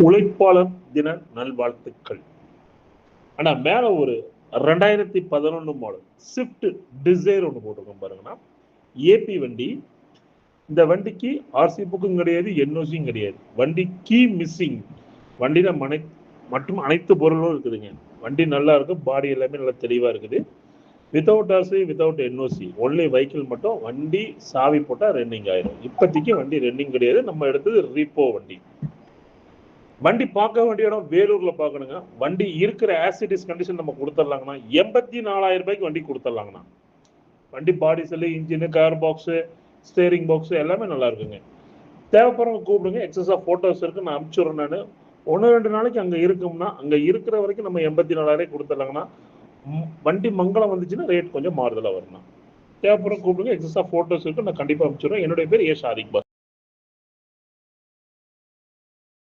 உழைப்பாளர் தின நல்வாழ்த்துக்கள். ஆனா மேல ஒரு 2011 மாடல் ஸ்விஃப்ட் டிசைர் ஒன்று போட்டிருக்கோம் பாருங்கன்னா, ஏபி வண்டி. இந்த வண்டிக்கு ஆர்சி புக்கும் கிடையாது, என்ஓசியும் கிடையாது. வண்டி கீ மிஸ்ஸிங். வண்டியில மற்றும் அனைத்து பொருளும் இருக்குதுங்க. வண்டி நல்லா இருக்கு, பாடி எல்லாமே நல்லா தெளிவா இருக்குது. Without RC, without NOC, only vehicle மட்டும். வண்டி சாவி போட்டா ரன்னிங் ஆயிரும். இப்போதைக்கு வண்டி ரன்னிங் கிடையாது. நம்ம எடுத்தது ரீப்போ வண்டி. வண்டி பார்க்க வேண்டிய இடம் வேலூர்ல பார்க்கணுங்க. வண்டி இருக்கிற ஆசிடிஸ் கண்டிஷன் நம்ம கொடுத்துடலாங்கண்ணா. 84,000 ரூபாய்க்கு வண்டி கொடுத்துடலாங்கண்ணா. வண்டி பாடி செல்லு, engine, gear box, steering box எல்லாமே நல்லா இருக்குங்க. தேவைப்படுறவங்க கூப்பிடுங்க. எக்ஸஸா போட்டோஸ் இருக்கு, நான் அனுப்பிச்சுடுறேன். நான் 1-2 நாளைக்கு அங்க இருக்கும்னா, அங்க இருக்கிற வரைக்கும் நம்ம 84,000 கொடுத்துடலாங்கண்ணா. வண்டி மங்களம் வந்துச்சுன்னா ரேட் கொஞ்சம் மாறுதலா வரும்ண்ணா. தேவைப்படுறவங்க கூப்பிடுங்க. எக்ஸஸா போட்டோஸ் இருக்கு, நான் கண்டிப்பா அனுப்பிச்சுடுறேன். என்னுடைய பேர் ஏ ஷாதிக் பாஸ்.